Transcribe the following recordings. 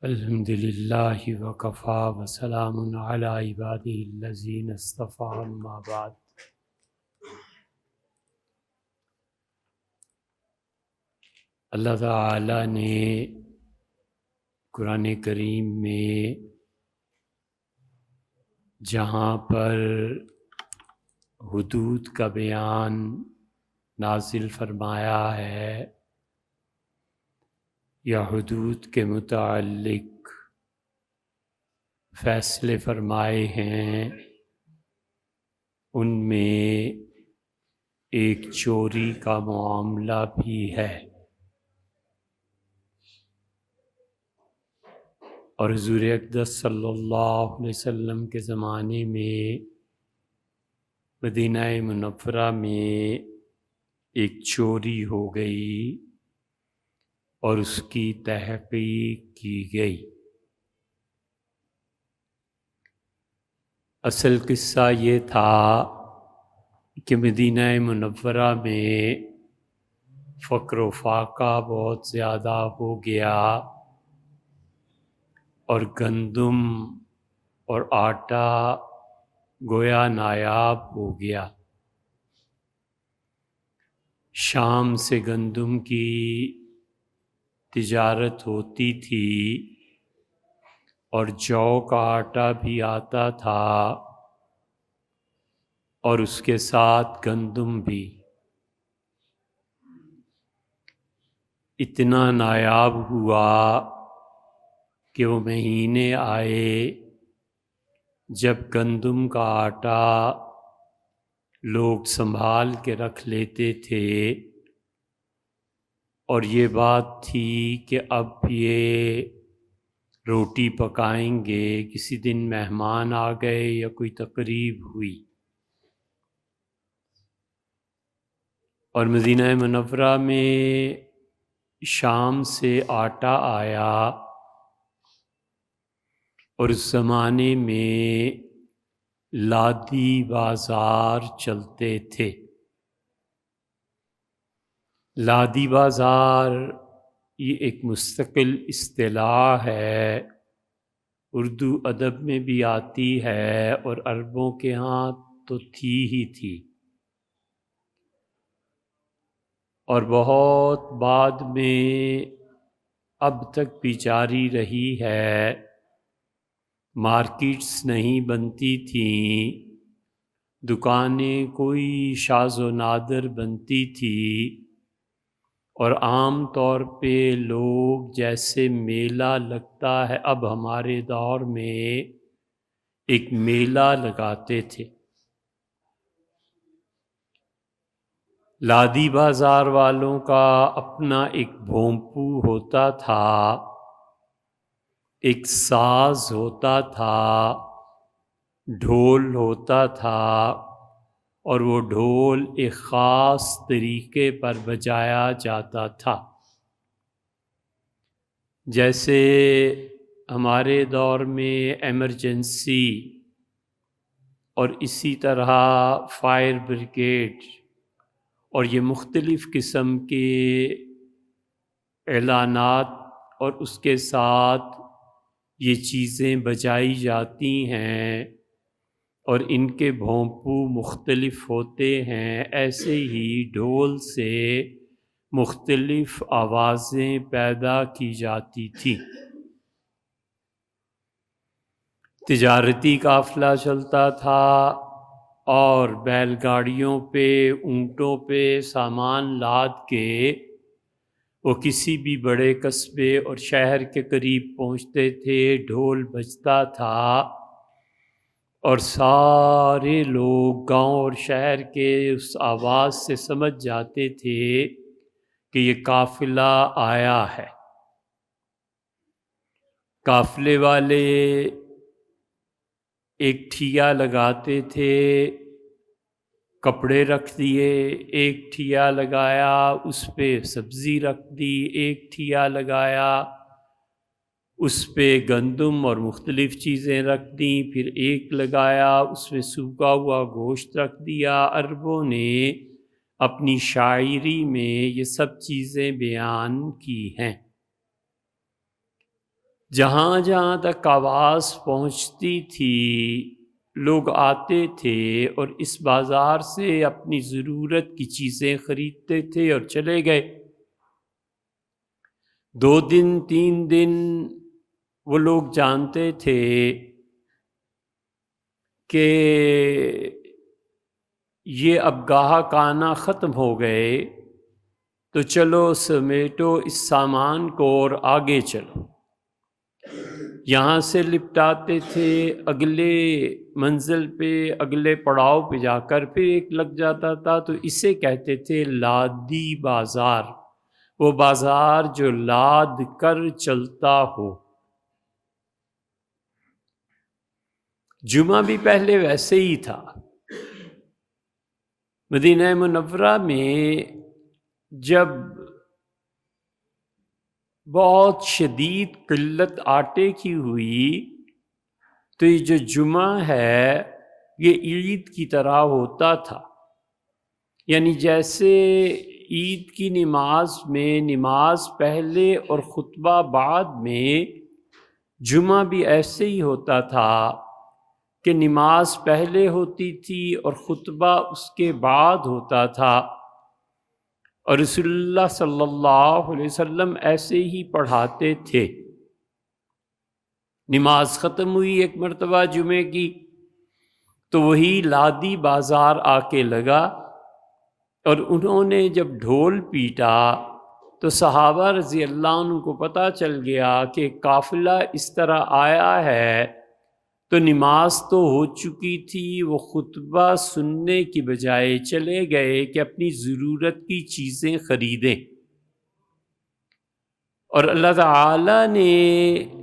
الحمد للہ وکفا وسلام علی عبادہ الذین اصطفیٰ اما بعد۔ اللہ تعالی نے قرآن کریم میں جہاں پر حدود کا بیان نازل فرمایا ہے یا حدود کے متعلق فیصلے فرمائے ہیں، ان میں ایک چوری کا معاملہ بھی ہے، اور حضور اقدس صلی اللہ علیہ وسلم کے زمانے میں مدینہ منورہ میں ایک چوری ہو گئی اور اس کی تحقیق کی گئی۔ اصل قصہ یہ تھا کہ مدینہ منورہ میں فقر و فاقہ بہت زیادہ ہو گیا اور گندم اور آٹا گویا نایاب ہو گیا۔ شام سے گندم کی تجارت ہوتی تھی اور جو کا آٹا بھی آتا تھا اور اس کے ساتھ گندم بھی۔ اتنا نایاب ہوا کہ وہ مہینے آئے جب گندم کا آٹا لوگ سنبھال کے رکھ لیتے تھے، اور یہ بات تھی کہ اب یہ روٹی پکائیں گے، کسی دن مہمان آ گئے یا کوئی تقریب ہوئی، اور مدینہ منورہ میں شام سے آٹا آیا، اور اس زمانے میں لادی بازار چلتے تھے۔ لادی بازار یہ ایک مستقل اصطلاح ہے، اردو ادب میں بھی آتی ہے اور عربوں کے ہاں تو تھی ہی تھی، اور بہت بعد میں اب تک بھی جاری رہی ہے۔ مارکیٹس نہیں بنتی تھیں، دکانیں کوئی شاذ و نادر بنتی تھی، اور عام طور پہ لوگ جیسے میلہ لگتا ہے اب ہمارے دور میں ایک میلہ لگاتے تھے۔ لادی بازار والوں کا اپنا ایک بھونپو ہوتا تھا، ایک ساز ہوتا تھا، ڈھول ہوتا تھا، اور وہ ڈھول ایک خاص طریقے پر بجایا جاتا تھا۔ جیسے ہمارے دور میں ایمرجنسی اور اسی طرح فائر بریگیڈ اور یہ مختلف قسم کے اعلانات اور اس کے ساتھ یہ چیزیں بجائی جاتی ہیں اور ان کے بھونپو مختلف ہوتے ہیں، ایسے ہی ڈھول سے مختلف آوازیں پیدا کی جاتی تھی۔ تجارتی قافلہ چلتا تھا اور بیل گاڑیوں پہ، اونٹوں پہ سامان لاد کے وہ کسی بھی بڑے قصبے اور شہر کے قریب پہنچتے تھے، ڈھول بجتا تھا اور سارے لوگ گاؤں اور شہر کے اس آواز سے سمجھ جاتے تھے کہ یہ قافلہ آیا ہے۔ قافلے والے ایک ٹھیا لگاتے تھے، کپڑے رکھ دیے، ایک ٹھیا لگایا اس پہ سبزی رکھ دی، ایک ٹھیا لگایا اس پہ گندم اور مختلف چیزیں رکھ دیں، پھر ایک لگایا اس میں سوکھا ہوا گوشت رکھ دیا۔ عربوں نے اپنی شاعری میں یہ سب چیزیں بیان کی ہیں۔ جہاں جہاں تک آواز پہنچتی تھی لوگ آتے تھے اور اس بازار سے اپنی ضرورت کی چیزیں خریدتے تھے اور چلے گئے۔ 2 دن 3 دن وہ لوگ جانتے تھے کہ یہ اب گاہک آنا ختم ہو گئے، تو چلو سمیٹو اس سامان کو اور آگے چلو۔ یہاں سے لپٹاتے تھے، اگلے منزل پہ اگلے پڑاؤ پہ جا کر پھر ایک لگ جاتا تھا، تو اسے کہتے تھے لادی بازار، وہ بازار جو لاد کر چلتا ہو۔ جمعہ بھی پہلے ویسے ہی تھا۔ مدینہ منورہ میں جب بہت شدید قلت آٹے کی ہوئی تو یہ جو جمعہ ہے یہ عید کی طرح ہوتا تھا، یعنی جیسے عید کی نماز میں نماز پہلے اور خطبہ بعد میں، جمعہ بھی ایسے ہی ہوتا تھا کہ نماز پہلے ہوتی تھی اور خطبہ اس کے بعد ہوتا تھا، اور رسول اللہ صلی اللہ علیہ وسلم ایسے ہی پڑھاتے تھے۔ نماز ختم ہوئی ایک مرتبہ جمعے کی، تو وہی لادی بازار آ کے لگا، اور انہوں نے جب ڈھول پیٹا تو صحابہ رضی اللہ عنہ کو پتہ چل گیا کہ قافلہ اس طرح آیا ہے، تو نماز تو ہو چکی تھی، وہ خطبہ سننے کی بجائے چلے گئے کہ اپنی ضرورت کی چیزیں خریدیں۔ اور اللہ تعالیٰ نے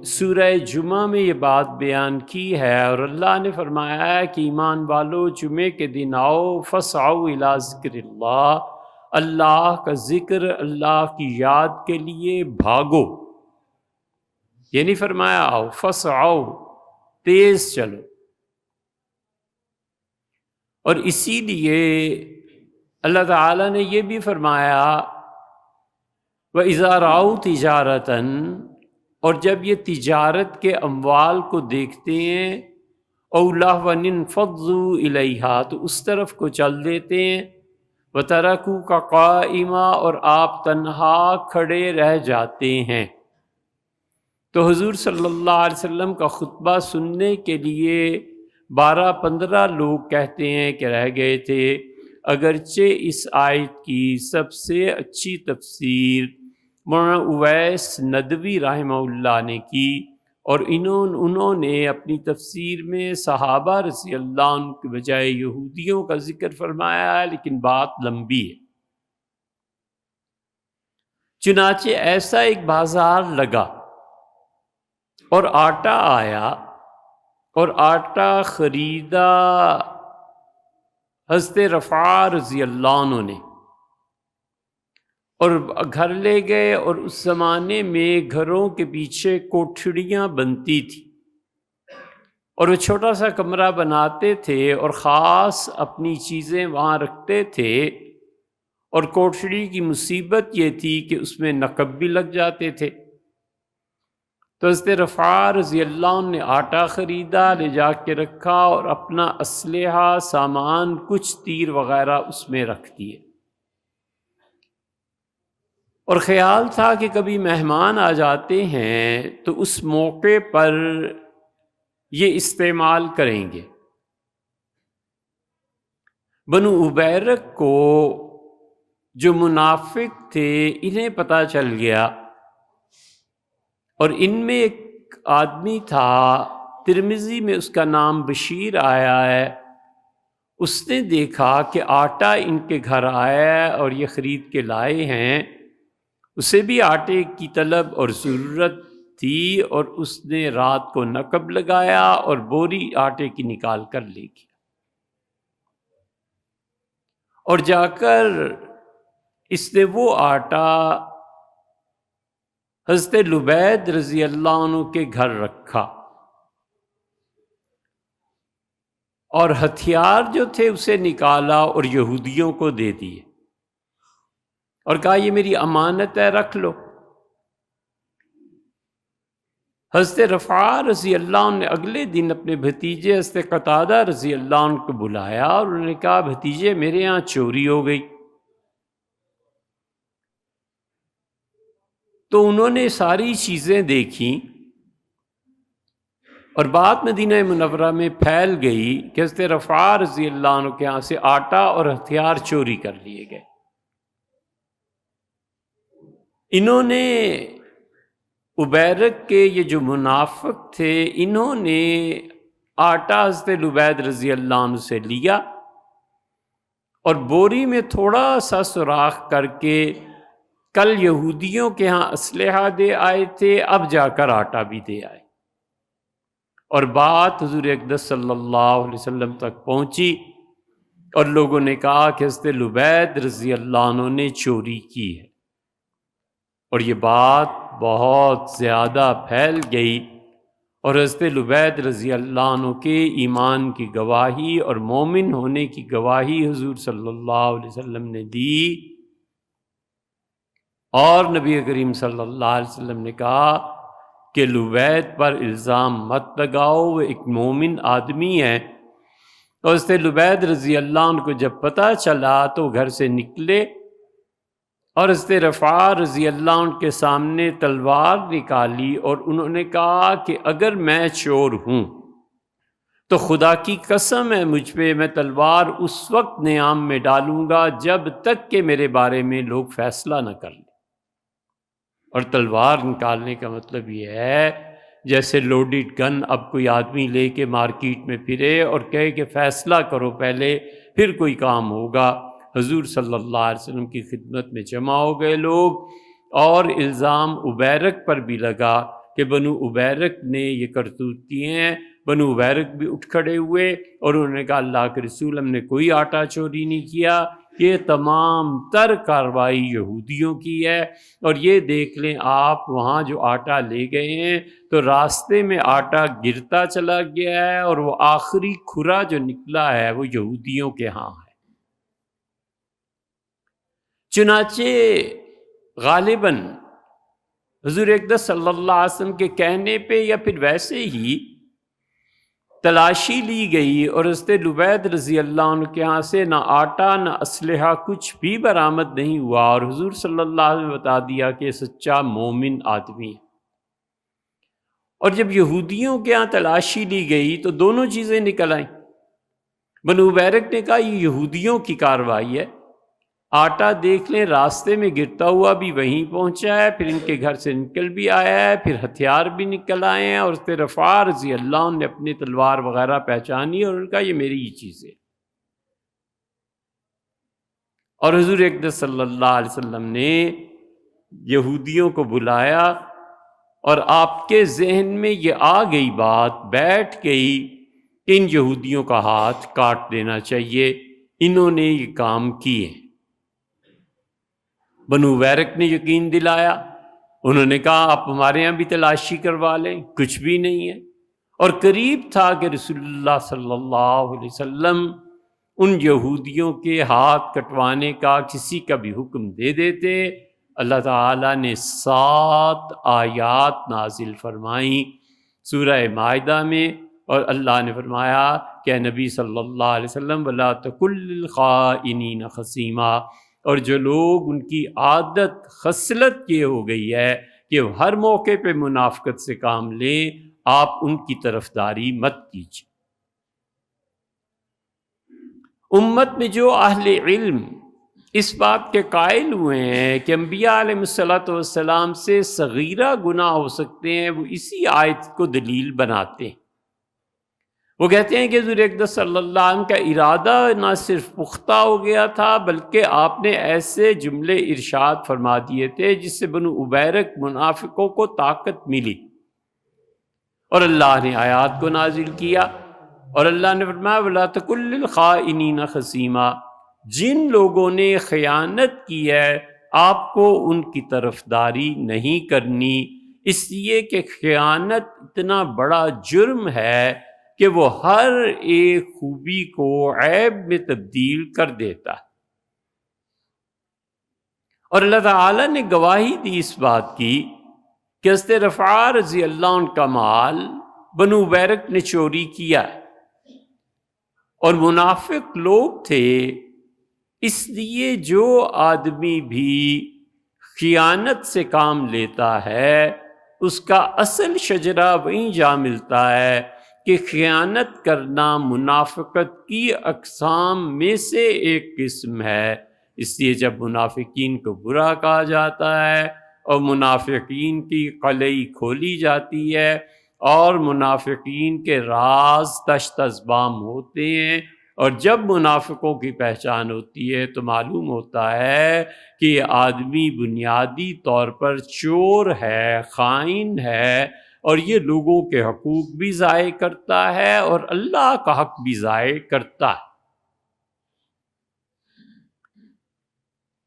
سورہ جمعہ میں یہ بات بیان کی ہے، اور اللہ نے فرمایا ہے کہ ایمان والو جمعے کے دن آؤ، فاسعوا الی ذکر اللہ، اللہ کا ذکر، اللہ کی یاد کے لیے بھاگو۔ یہ نہیں فرمایا آؤ، فاسعوا، تیز چلو۔ اور اسی لیے اللہ تعالیٰ نے یہ بھی فرمایا وَإِذَا رَأَوْا تِجَارَةً، اور جب یہ تجارت کے اموال کو دیکھتے ہیں، أَوْ لَهْوًا انفضوا إِلَيْهَا، تو اس طرف کو چل دیتے ہیں، وَتَرَكُوكَ قَائِمًا، اور آپ تنہا کھڑے رہ جاتے ہیں۔ تو حضور صلی اللہ علیہ وسلم کا خطبہ سننے کے لیے 12-15 لوگ کہتے ہیں کہ رہ گئے تھے، اگرچہ اس آیت کی سب سے اچھی تفسیر مولانا اویس ندوی رحمہ اللہ نے کی، اور انہوں نے اپنی تفسیر میں صحابہ رضی اللہ عنہ کے بجائے یہودیوں کا ذکر فرمایا ہے، لیکن بات لمبی ہے۔ چنانچہ ایسا ایک بازار لگا اور آٹا آیا، اور آٹا خریدا حضرت رفاع رضی اللہ عنہ نے، اور گھر لے گئے، اور اس زمانے میں گھروں کے پیچھے کوٹھڑیاں بنتی تھیں، اور وہ چھوٹا سا کمرہ بناتے تھے اور خاص اپنی چیزیں وہاں رکھتے تھے، اور کوٹھڑی کی مصیبت یہ تھی کہ اس میں نقب بھی لگ جاتے تھے۔ تو حضرت رفاع رضی اللہ عنہ نے آٹا خریدا، لے جا کے رکھا، اور اپنا اسلحہ، سامان، کچھ تیر وغیرہ اس میں رکھ دیے، اور خیال تھا کہ کبھی مہمان آ جاتے ہیں تو اس موقع پر یہ استعمال کریں گے۔ بنو ابیرک کو جو منافق تھے انہیں پتہ چل گیا، اور ان میں ایک آدمی تھا، ترمذی میں اس کا نام بشیر آیا ہے، اس نے دیکھا کہ آٹا ان کے گھر آیا ہے اور یہ خرید کے لائے ہیں، اسے بھی آٹے کی طلب اور ضرورت تھی، اور اس نے رات کو نقب لگایا اور بوری آٹے کی نکال کر لے گیا، اور جا کر اس نے وہ آٹا حضرت لبید رضی اللہ عنہ کے گھر رکھا، اور ہتھیار جو تھے اسے نکالا اور یہودیوں کو دے دیے، اور کہا یہ میری امانت ہے، رکھ لو۔ حضرت رفاع رضی اللہ عنہ نے اگلے دن اپنے بھتیجے حضرت قتادہ رضی اللہ عنہ کو بلایا اور انہوں نے کہا بھتیجے میرے ہاں چوری ہو گئی۔ تو انہوں نے ساری چیزیں دیکھیں اور بات مدینہ منورہ میں پھیل گئی کہ حضرت رفاع رضی اللہ عنہ کے ہاں سے آٹا اور ہتھیار چوری کر لیے گئے۔ انہوں نے عبیرق کے یہ جو منافق تھے انہوں نے آٹا حضرت لبید رضی اللہ عنہ سے لیا اور بوری میں تھوڑا سا سوراخ کر کے کل یہودیوں کے ہاں اسلحہ دے آئے تھے، اب جا کر آٹا بھی دے آئے، اور بات حضور اقدس صلی اللہ علیہ وسلم تک پہنچی اور لوگوں نے کہا کہ حضرت لبید رضی اللہ عنہ نے چوری کی ہے، اور یہ بات بہت زیادہ پھیل گئی اور حضرت لبید رضی اللہ عنہ کے ایمان کی گواہی اور مومن ہونے کی گواہی حضور صلی اللہ علیہ وسلم نے دی، اور نبی کریم صلی اللہ علیہ وسلم نے کہا کہ لبید پر الزام مت لگاؤ، وہ ایک مومن آدمی ہے۔ اور حضرت لبید رضی اللہ عنہ کو جب پتہ چلا تو وہ گھر سے نکلے اور حضرت رفاع رضی اللہ عنہ کے سامنے تلوار نکالی اور انہوں نے کہا کہ اگر میں چور ہوں تو خدا کی قسم ہے مجھ پہ، میں تلوار اس وقت نیام میں ڈالوں گا جب تک کہ میرے بارے میں لوگ فیصلہ نہ کر لیں۔ اور تلوار نکالنے کا مطلب یہ ہے جیسے لوڈڈ گن اب کوئی آدمی لے کے مارکیٹ میں پھرے اور کہے کہ فیصلہ کرو پہلے پھر کوئی کام ہوگا۔ حضور صلی اللہ علیہ وسلم کی خدمت میں جمع ہو گئے لوگ، اور الزام عبیرق پر بھی لگا کہ بنو عبیرق نے یہ کرتوت کیے ہیں۔ بنو عبیرق بھی اٹھ کھڑے ہوئے اور انہوں نے کہا اللہ کے رسول ہم نے کوئی آٹا چوری نہیں کیا، یہ تمام تر کارروائی یہودیوں کی ہے، اور یہ دیکھ لیں آپ وہاں جو آٹا لے گئے ہیں تو راستے میں آٹا گرتا چلا گیا ہے اور وہ آخری کھرا جو نکلا ہے وہ یہودیوں کے ہاں ہے۔ چنانچہ غالباً حضور اقدس صلی اللہ علیہ وسلم کے کہنے پہ یا پھر ویسے ہی تلاشی لی گئی اور حضرت لبید رضی اللہ عنہ کے ہاں سے نہ آٹا نہ اسلحہ کچھ بھی برآمد نہیں ہوا، اور حضور صلی اللہ علیہ وسلم نے بتا دیا کہ سچا مومن آدمی ہے۔ اور جب یہودیوں کے ہاں تلاشی لی گئی تو دونوں چیزیں نکل آئیں۔ بنو عبیرق نے کہا یہ یہودیوں کی کارروائی ہے، آٹا دیکھ لیں راستے میں گرتا ہوا بھی وہیں پہنچا ہے، پھر ان کے گھر سے نکل بھی آیا ہے، پھر ہتھیار بھی نکل آئے ہیں، اور حضرت رفاع رضی اللہ عنہ نے اپنی تلوار وغیرہ پہچانی اور انہوں نے کہا یہ میری ہی چیز ہے۔ اور حضور اقدس صلی اللہ علیہ وسلم نے یہودیوں کو بلایا اور آپ کے ذہن میں یہ آ گئی بات، بیٹھ گئی کہ ان یہودیوں کا ہاتھ کاٹ دینا چاہیے، انہوں نے یہ کام کیے۔ بنو عبیرق نے یقین دلایا، انہوں نے کہا آپ ہمارے یہاں بھی تلاشی کروا لیں، کچھ بھی نہیں ہے، اور قریب تھا کہ رسول اللہ صلی اللہ علیہ وسلم ان یہودیوں کے ہاتھ کٹوانے کا کسی کا بھی حکم دے دیتے۔ اللہ تعالیٰ نے 7 آیات نازل فرمائیں سورہ مائدہ میں، اور اللہ نے فرمایا کہ اے نبی صلی اللہ علیہ وسلم وَلَا تَكُن لِّلْخَائِنِينَ خَصِيمًا، اور جو لوگ ان کی عادت خصلت یہ ہو گئی ہے کہ وہ ہر موقع پہ منافقت سے کام لیں، آپ ان کی طرفداری مت کیجیے۔ امت میں جو اہل علم اس بات کے قائل ہوئے ہیں کہ انبیاء علیہ الصلوۃ والسلام سے صغیرہ گناہ ہو سکتے ہیں، وہ اسی آیت کو دلیل بناتے ہیں۔ وہ کہتے ہیں کہ حضور اقدس صلی اللہ علیہ وسلم کا ارادہ نہ صرف پختہ ہو گیا تھا بلکہ آپ نے ایسے جملے ارشاد فرما دیے تھے جس سے بنو عبیرق منافقوں کو طاقت ملی، اور اللہ نے آیات کو نازل کیا اور اللہ نے فرمایا وَلَا تَكُن لِّلْخَائِنِينَ خَصِيمًا، جن لوگوں نے خیانت کی ہے آپ کو ان کی طرفداری نہیں کرنی، اس لیے کہ خیانت اتنا بڑا جرم ہے کہ وہ ہر ایک خوبی کو عیب میں تبدیل کر دیتا ہے۔ اور اللہ تعالیٰ نے گواہی دی اس بات کی کہ حضرت رفاع رضی اللہ عنہ کا مال بنو بیرک نے چوری کیا اور منافق لوگ تھے، اس لیے جو آدمی بھی خیانت سے کام لیتا ہے اس کا اصل شجرہ وہیں جا ملتا ہے کہ خیانت کرنا منافقت کی اقسام میں سے ایک قسم ہے۔ اس لیے جب منافقین کو برا کہا جاتا ہے اور منافقین کی قلعی کھولی جاتی ہے اور منافقین کے راز تشت ازبام ہوتے ہیں، اور جب منافقوں کی پہچان ہوتی ہے تو معلوم ہوتا ہے کہ یہ آدمی بنیادی طور پر چور ہے، خائن ہے، اور یہ لوگوں کے حقوق بھی ضائع کرتا ہے اور اللہ کا حق بھی ضائع کرتا ہے۔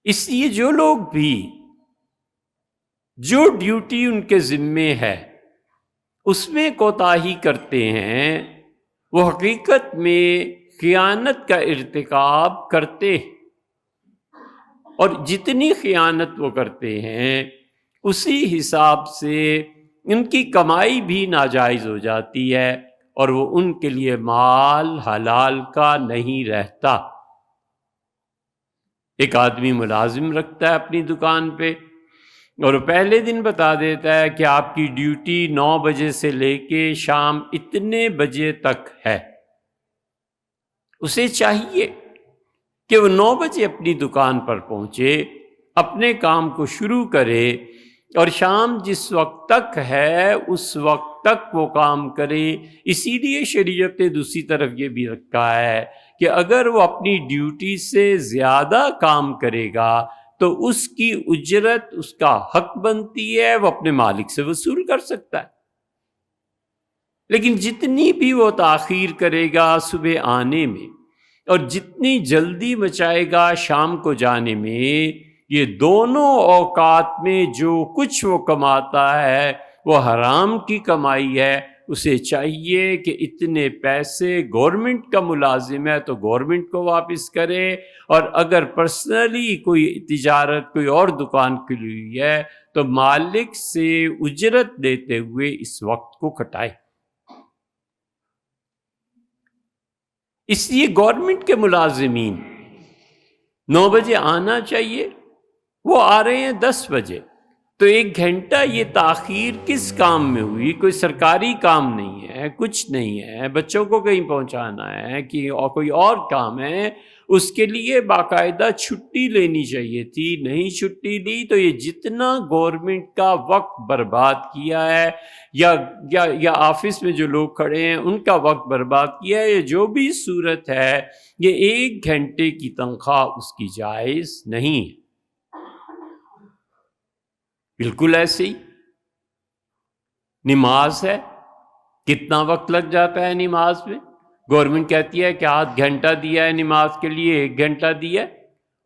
اس لیے جو لوگ بھی جو ڈیوٹی ان کے ذمے ہے اس میں کوتاہی کرتے ہیں، وہ حقیقت میں خیانت کا ارتکاب کرتے ہیں، اور جتنی خیانت وہ کرتے ہیں اسی حساب سے ان کی کمائی بھی ناجائز ہو جاتی ہے اور وہ ان کے لیے مال حلال کا نہیں رہتا۔ ایک آدمی ملازم رکھتا ہے اپنی دکان پہ اور پہلے دن بتا دیتا ہے کہ آپ کی ڈیوٹی 9 بجے سے لے کے شام اتنے بجے تک ہے۔ اسے چاہیے کہ وہ 9 بجے اپنی دکان پر پہنچے، اپنے کام کو شروع کرے، اور شام جس وقت تک ہے اس وقت تک وہ کام کرے۔ اسی لیے شریعت نے دوسری طرف یہ بھی رکھا ہے کہ اگر وہ اپنی ڈیوٹی سے زیادہ کام کرے گا تو اس کی اجرت اس کا حق بنتی ہے، وہ اپنے مالک سے وصول کر سکتا ہے۔ لیکن جتنی بھی وہ تاخیر کرے گا صبح آنے میں اور جتنی جلدی مچائے گا شام کو جانے میں، یہ دونوں اوقات میں جو کچھ وہ کماتا ہے وہ حرام کی کمائی ہے۔ اسے چاہیے کہ اتنے پیسے گورنمنٹ کا ملازم ہے تو گورنمنٹ کو واپس کرے، اور اگر پرسنلی کوئی تجارت کوئی اور دکان کھلی ہوئی ہے تو مالک سے اجرت دیتے ہوئے اس وقت کو کٹائے۔ اس لیے گورنمنٹ کے ملازمین 9 بجے آنا چاہیے، وہ آ رہے ہیں 10 بجے، تو 1 گھنٹہ یہ تاخیر کس کام میں ہوئی؟ کوئی سرکاری کام نہیں ہے، کچھ نہیں ہے، بچوں کو کہیں پہنچانا ہے کہ اور کوئی اور کام ہے، اس کے لیے باقاعدہ چھٹی لینی چاہیے تھی، نہیں چھٹی لی تو یہ جتنا گورنمنٹ کا وقت برباد کیا ہے یا آفس میں جو لوگ کھڑے ہیں ان کا وقت برباد کیا ہے، یہ جو بھی صورت ہے یہ 1 گھنٹے کی تنخواہ اس کی جائز نہیں ہے۔ بالکل ایسے ہی نماز ہے، کتنا وقت لگ جاتا ہے نماز میں؟ گورنمنٹ کہتی ہے کہ آدھ گھنٹہ دیا ہے نماز کے لیے، 1 گھنٹہ دیا ہے،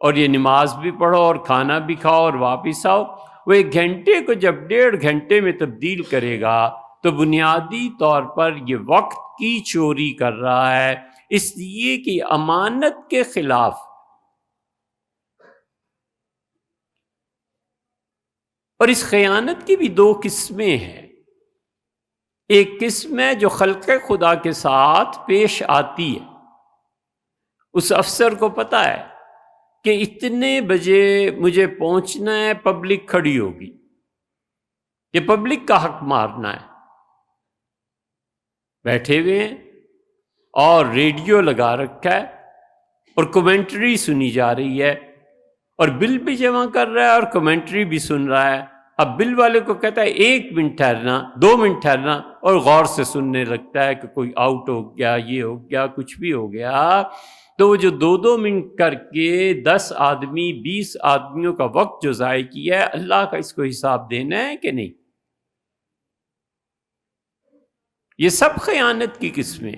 اور یہ نماز بھی پڑھو اور کھانا بھی کھاؤ اور واپس آؤ۔ وہ 1 گھنٹے کو جب 1.5 گھنٹے میں تبدیل کرے گا تو بنیادی طور پر یہ وقت کی چوری کر رہا ہے، اس لیے کہ امانت کے خلاف۔ اور اس خیانت کی بھی 2 قسمیں ہیں۔ ایک قسم ہے جو خلق خدا کے ساتھ پیش آتی ہے، اس افسر کو پتہ ہے کہ اتنے بجے مجھے پہنچنا ہے، پبلک کھڑی ہوگی، یہ پبلک کا حق مارنا ہے، بیٹھے ہوئے ہیں اور ریڈیو لگا رکھا ہے اور کمنٹری سنی جا رہی ہے، اور بل بھی جمع کر رہا ہے اور کمنٹری بھی سن رہا ہے۔ اب بل والے کو کہتا ہے 1 منٹ ٹھہرنا، 2 منٹ ٹھہرنا، اور غور سے سننے لگتا ہے کہ کوئی آؤٹ ہو گیا، یہ ہو گیا، کچھ بھی ہو گیا، تو وہ جو 2 منٹ کر کے 10 آدمی 20 آدمیوں کا وقت جو ضائع کیا ہے، اللہ کا اس کو حساب دینا ہے کہ نہیں؟ یہ سب خیانت کی قسمیں۔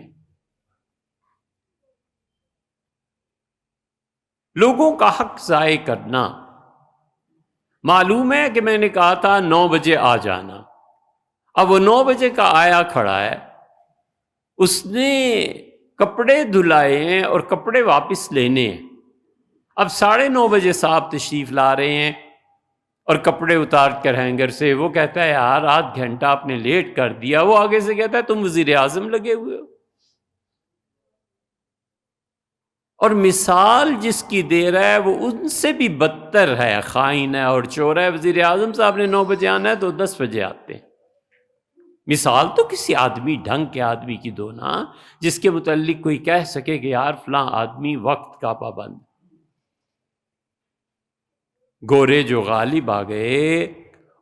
لوگوں کا حق ضائع کرنا۔ معلوم ہے کہ میں نے کہا تھا 9 بجے آ جانا، اب وہ 9 بجے کا آیا کھڑا ہے، اس نے کپڑے دھلائے ہیں اور کپڑے واپس لینے ہیں، اب 9:30 بجے صاحب تشریف لا رہے ہیں اور کپڑے اتار کر ہینگر سے، وہ کہتا ہے یار آدھ گھنٹہ آپ نے لیٹ کر دیا، وہ آگے سے کہتا ہے تم وزیر اعظم لگے ہوئے ہو۔ اور مثال جس کی دے رہا ہے وہ ان سے بھی بدتر ہے، خائن ہے اور چور ہے۔ وزیر اعظم صاحب نے 9 بجے آنا ہے تو 10 بجے آتے ہیں۔ مثال تو کسی آدمی ڈھنگ کے آدمی کی دو نا، جس کے متعلق کوئی کہہ سکے کہ یار فلاں آدمی وقت کا پابند۔ گورے جو غالب آ گئے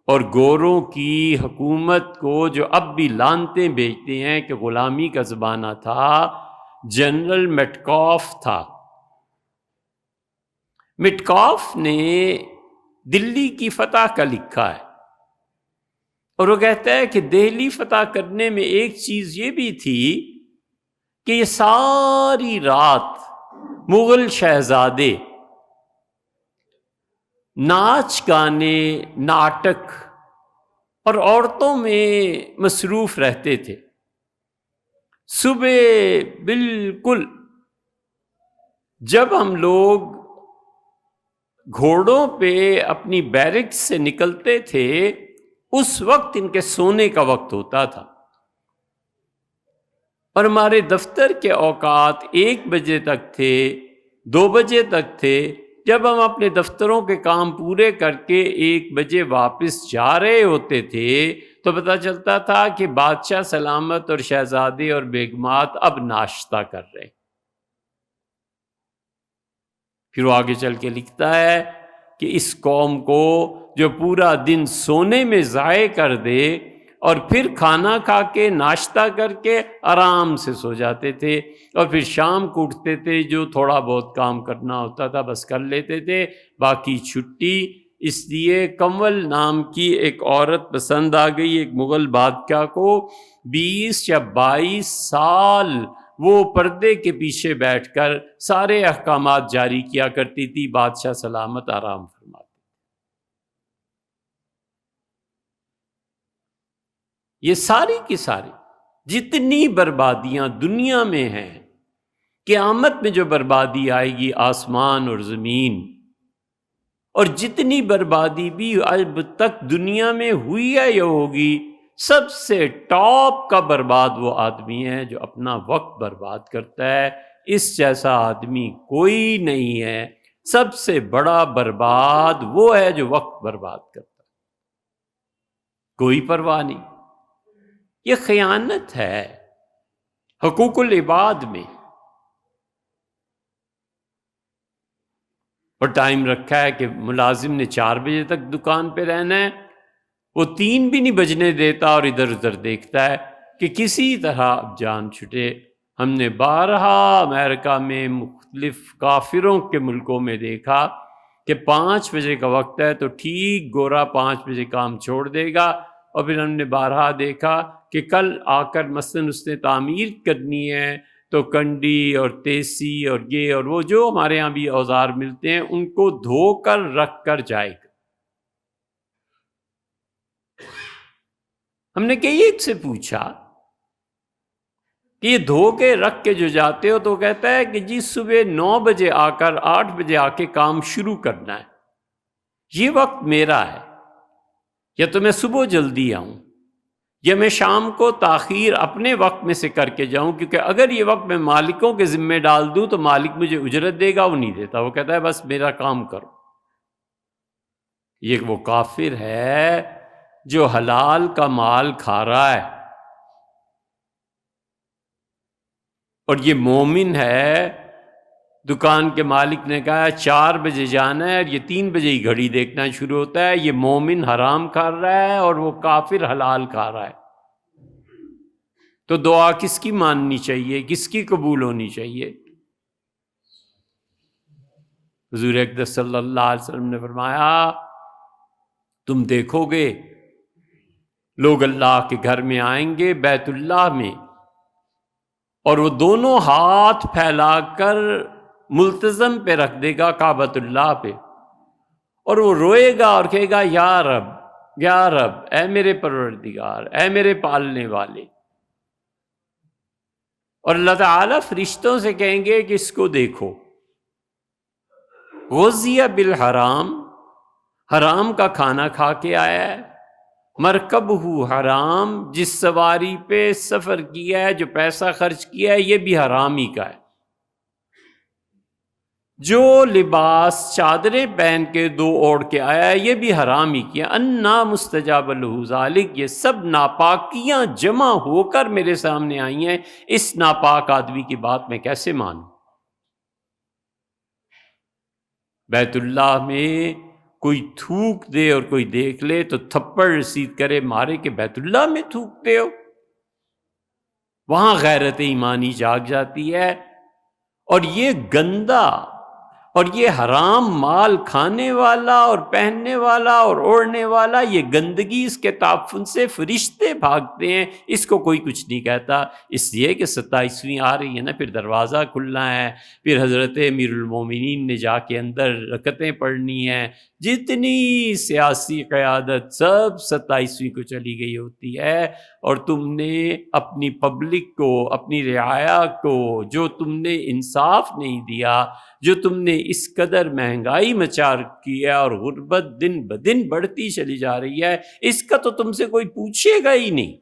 اور گوروں کی حکومت کو جو اب بھی لانتیں بیچتے ہیں کہ غلامی کا زمانہ تھا، جنرل میٹکاف تھا۔ میٹکاف نے دلی کی فتح کا لکھا ہے، اور وہ کہتا ہے کہ دہلی فتح کرنے میں ایک چیز یہ بھی تھی کہ یہ ساری رات مغل شہزادے ناچ گانے، ناٹک اور عورتوں میں مصروف رہتے تھے۔ صبح بالکل جب ہم لوگ گھوڑوں پہ اپنی بیرکس سے نکلتے تھے، اس وقت ان کے سونے کا وقت ہوتا تھا، اور ہمارے دفتر کے اوقات 1 بجے تک تھے، 2 بجے تک تھے۔ جب ہم اپنے دفتروں کے کام پورے کر کے 1 بجے واپس جا رہے ہوتے تھے تو پتہ چلتا تھا کہ بادشاہ سلامت اور شہزادے اور بیگمات اب ناشتہ کر رہے ہیں۔ پھر وہ آگے چل کے لکھتا ہے کہ اس قوم کو جو پورا دن سونے میں ضائع کر دے اور پھر کھانا کھا کے ناشتہ کر کے آرام سے سو جاتے تھے، اور پھر شام کو اٹھتے تھے، جو تھوڑا بہت کام کرنا ہوتا تھا بس کر لیتے تھے، باقی چھٹی۔ اس لیے کنول نام کی ایک عورت پسند آ گئی ایک مغل بادشاہ کو، 20 یا 22 سال وہ پردے کے پیچھے بیٹھ کر سارے احکامات جاری کیا کرتی تھی، بادشاہ سلامت آرام فرماتے۔ یہ ساری کی ساری جتنی بربادیاں دنیا میں ہیں، قیامت میں جو بربادی آئے گی آسمان اور زمین، اور جتنی بربادی بھی اب تک دنیا میں ہوئی ہے یا ہوگی، سب سے ٹاپ کا برباد وہ آدمی ہے جو اپنا وقت برباد کرتا ہے۔ اس جیسا آدمی کوئی نہیں ہے۔ سب سے بڑا برباد وہ ہے جو وقت برباد کرتا ہے، کوئی پرواہ نہیں۔ یہ خیانت ہے حقوق العباد میں۔ اور ٹائم رکھا ہے کہ ملازم نے 4 بجے تک دکان پہ رہنا ہے، وہ 3 بھی نہیں بجنے دیتا اور ادھر ادھر دیکھتا ہے کہ کسی طرح اب جان چھٹے۔ ہم نے بارہا امریکہ میں مختلف کافروں کے ملکوں میں دیکھا کہ 5 بجے کا وقت ہے تو ٹھیک گورا 5 بجے کام چھوڑ دے گا، اور پھر ہم نے بارہا دیکھا کہ کل آ کر مثلاً اس نے تعمیر کرنی ہے تو کنڈی اور تیسی اور یہ اور وہ جو ہمارے ہاں بھی اوزار ملتے ہیں ان کو دھو کر رکھ کر جائے گا۔ ہم نے کئی ایک سے پوچھا کہ یہ دھو کے رکھ کے جو جاتے ہو، تو وہ کہتا ہے کہ جی صبح 9 بجے آ کر 8 بجے آ کے کام شروع کرنا ہے، یہ وقت میرا ہے، یا تو میں صبح جلدی آؤں یا میں شام کو تاخیر اپنے وقت میں سے کر کے جاؤں، کیونکہ اگر یہ وقت میں مالکوں کے ذمہ ڈال دوں تو مالک مجھے اجرت دے گا، وہ نہیں دیتا، وہ کہتا ہے بس میرا کام کرو۔ یہ وہ کافر ہے جو حلال کا مال کھا رہا ہے، اور یہ مومن ہے، دکان کے مالک نے کہا 4 بجے جانا ہے اور یہ 3 بجے ہی گھڑی دیکھنا شروع ہوتا ہے، یہ مومن حرام کھا رہا ہے اور وہ کافر حلال کھا رہا ہے۔ تو دعا کس کی ماننی چاہیے، کس کی قبول ہونی چاہیے؟ حضور اقدس صلی اللہ علیہ وسلم نے فرمایا تم دیکھو گے لوگ اللہ کے گھر میں آئیں گے بیت اللہ میں، اور وہ دونوں ہاتھ پھیلا کر ملتزم پہ رکھ دے گا کعبۃ اللہ پہ، اور وہ روئے گا اور کہے گا یا رب یا رب، اے میرے پروردگار، اے میرے پالنے والے۔ اور اللہ تعالیٰ فرشتوں سے کہیں گے کہ اس کو دیکھو، غزی بالحرام حرام کا کھانا کھا کے آیا ہے، مرکب ہو حرام، جس سواری پہ سفر کیا ہے، جو پیسہ خرچ کیا ہے، یہ بھی حرام ہی کا ہے، جو لباس چادریں پہن کے دو اوڑھ کے آیا ہے، یہ بھی حرام ہی کیا، انا مستجاب له ذالک، یہ سب ناپاکیاں جمع ہو کر میرے سامنے آئی ہیں، اس ناپاک آدمی کی بات میں کیسے مانوں؟ بیت اللہ میں کوئی تھوک دے اور کوئی دیکھ لے تو تھپڑ رسید کرے مارے کہ بیت اللہ میں تھوکتے ہو، وہاں غیرت ایمانی جاگ جاتی ہے۔ اور یہ گندا اور یہ حرام مال کھانے والا اور پہننے والا اور اوڑھنے والا، یہ گندگی، اس کے تعفن سے فرشتے بھاگتے ہیں، اس کو کوئی کچھ نہیں کہتا، اس لیے کہ 27ویں آ رہی ہے نا، پھر دروازہ کھلنا ہے، پھر حضرت امیر المومنین نے جا کے اندر رکعتیں پڑھنی ہیں، جتنی سیاسی قیادت سب 27ویں کو چلی گئی ہوتی ہے، اور تم نے اپنی پبلک کو، اپنی رعایا کو جو تم نے انصاف نہیں دیا، جو تم نے اس قدر مہنگائی مچا رکھی ہے اور غربت دن بدن بڑھتی چلی جا رہی ہے، اس کا تو تم سے کوئی پوچھے گا ہی نہیں۔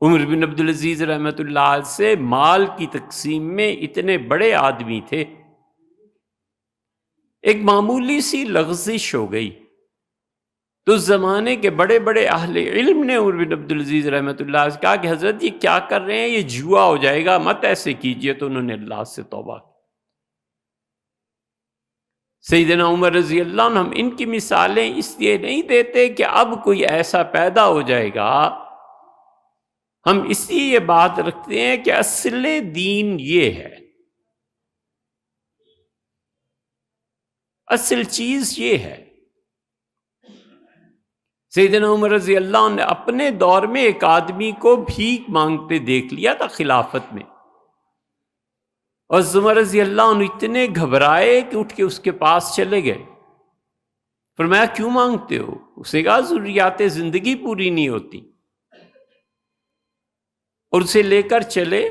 عمر بن عبدالعزیز رحمۃ اللہ علیہ سے مال کی تقسیم میں اتنے بڑے آدمی تھے، ایک معمولی سی لغزش ہو گئی تو اس زمانے کے بڑے بڑے اہل علم نے عمر بن عبدالعزیز رحمۃ اللہ علیہ سے کہا کہ حضرت یہ کیا کر رہے ہیں، یہ جوا ہو جائے گا، مت ایسے کیجئے، تو انہوں نے اللہ سے توبہ کی۔ سیدنا عمر رضی اللہ عنہ، ہم ان کی مثالیں اس لیے نہیں دیتے کہ اب کوئی ایسا پیدا ہو جائے گا، ہم اس لیے یہ بات رکھتے ہیں کہ اصل دین یہ ہے، اصل چیز یہ ہے۔ سیدنا عمر رضی اللہ عنہ نے اپنے دور میں ایک آدمی کو بھیک مانگتے دیکھ لیا تھا خلافت میں، اور عمر رضی اللہ عنہ اتنے گھبرائے کہ اٹھ کے اس کے پاس چلے گئے، فرمایا کیوں مانگتے ہو؟ اسے کہا ضروریات زندگی پوری نہیں ہوتی، اور اسے لے کر چلے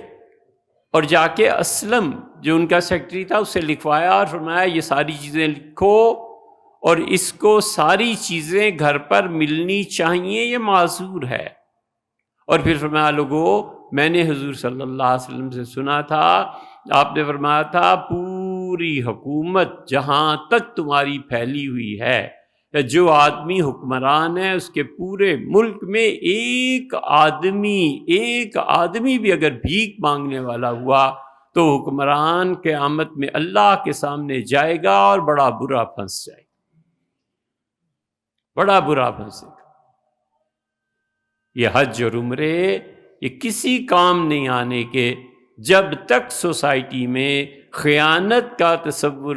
اور جا کے اسلم جو ان کا سیکرٹری تھا اسے لکھوایا اور فرمایا یہ ساری چیزیں لکھو اور اس کو ساری چیزیں گھر پر ملنی چاہیے، یہ معذور ہے۔ اور پھر فرمایا لوگو، میں نے حضور صلی اللہ علیہ وسلم سے سنا تھا، آپ نے فرمایا تھا پوری حکومت جہاں تک تمہاری پھیلی ہوئی ہے، یا جو آدمی حکمران ہے اس کے پورے ملک میں ایک آدمی بھی اگر بھیک مانگنے والا ہوا تو حکمران قیامت میں اللہ کے سامنے جائے گا اور بڑا برا پھنس جائے گا، بڑا برا پھنسے گا۔ یہ حج اور عمرے یہ کسی کام نہیں آنے کے جب تک سوسائٹی میں خیانت کا تصور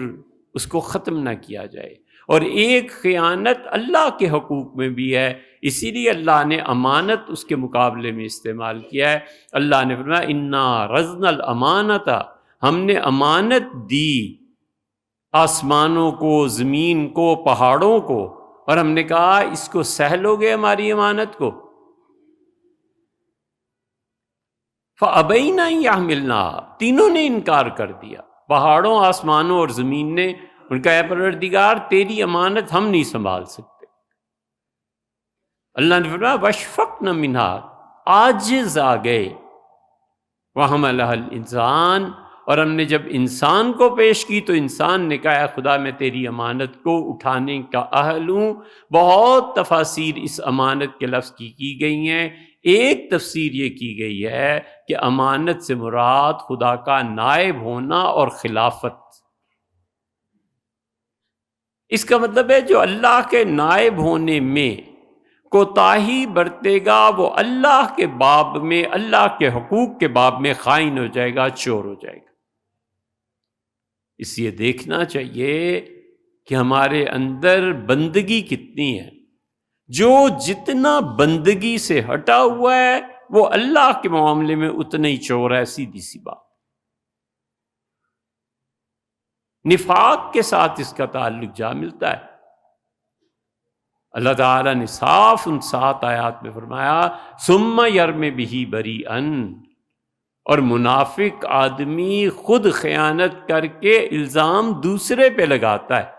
اس کو ختم نہ کیا جائے، اور ایک خیانت اللہ کے حقوق میں بھی ہے، اسی لیے اللہ نے امانت اس کے مقابلے میں استعمال کیا ہے۔ اللہ نے فرمایا انا رزنا الامانت، ہم نے امانت دی آسمانوں کو، زمین کو، پہاڑوں کو، اور ہم نے کہا اس کو سہ لو گے ہماری امانت کو، فَأَبَيْنَ أَن يَحْمِلْنَهَا، تینوں نے انکار کر دیا، پہاڑوں، آسمانوں اور زمین نے، ان کا اے پروردگار تیری امانت ہم نہیں سنبھال سکتے۔ اللہ نے فرمایا وَأَشْفَقْنَ مِنْهَا، عاجز آ گئے، وَحَمَلَهَا الْإِنسَانُ، اور ہم نے جب انسان کو پیش کی تو انسان نے کہا اے خدا میں تیری امانت کو اٹھانے کا اہل ہوں۔ بہت تفاسیر اس امانت کے لفظ کی گئی ہیں، ایک تفسیر یہ کی گئی ہے کہ امانت سے مراد خدا کا نائب ہونا اور خلافت، اس کا مطلب ہے جو اللہ کے نائب ہونے میں کوتاہی برتے گا وہ اللہ کے باب میں، اللہ کے حقوق کے باب میں خائن ہو جائے گا، چور ہو جائے گا۔ اس لیے دیکھنا چاہیے کہ ہمارے اندر بندگی کتنی ہے، جو جتنا بندگی سے ہٹا ہوا ہے وہ اللہ کے معاملے میں اتنا ہی چور ہے، سیدھی سی بات۔ نفاق کے ساتھ اس کا تعلق جا ملتا ہے۔ اللہ تعالیٰ نے صاف ان 7 آیات میں فرمایا ثم یرم بہ بریئا، اور منافق آدمی خود خیانت کر کے الزام دوسرے پہ لگاتا ہے،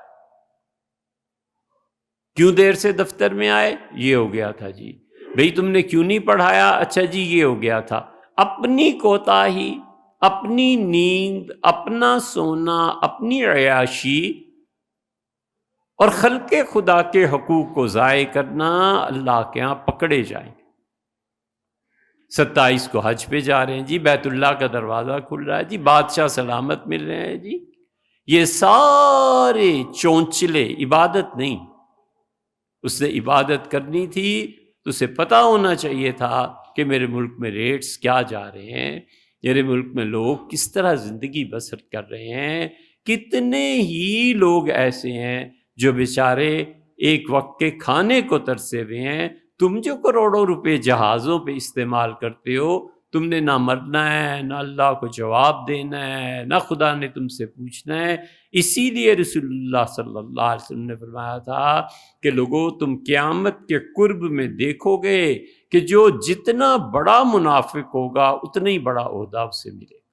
کیوں دیر سے دفتر میں آئے؟ یہ ہو گیا تھا جی۔ بھئی تم نے کیوں نہیں پڑھایا؟ اچھا جی یہ ہو گیا تھا۔ اپنی کوتاہی، اپنی نیند، اپنا سونا، اپنی عیاشی اور خلق خدا کے حقوق کو ضائع کرنا اللہ کے ہاں پکڑے جائیں گے۔ 27 کو حج پہ جا رہے ہیں جی، بیت اللہ کا دروازہ کھل رہا ہے جی، بادشاہ سلامت مل رہے ہیں جی، یہ سارے چونچلے عبادت نہیں۔ اس نے عبادت کرنی تھی تو اسے پتہ ہونا چاہیے تھا کہ میرے ملک میں ریٹس کیا جا رہے ہیں، میرے ملک میں لوگ کس طرح زندگی بسر کر رہے ہیں، کتنے ہی لوگ ایسے ہیں جو بیچارے ایک وقت کے کھانے کو ترسے ہوئے ہیں۔ تم جو کروڑوں روپے جہازوں پہ استعمال کرتے ہو، تم نے نہ مرنا ہے، نہ اللہ کو جواب دینا ہے، نہ خدا نے تم سے پوچھنا ہے۔ اسی لیے رسول اللہ صلی اللہ علیہ وسلم نے فرمایا تھا کہ لوگوں تم قیامت کے قرب میں دیکھو گے کہ جو جتنا بڑا منافق ہوگا اتنا ہی بڑا عہدہ اسے ملے گا۔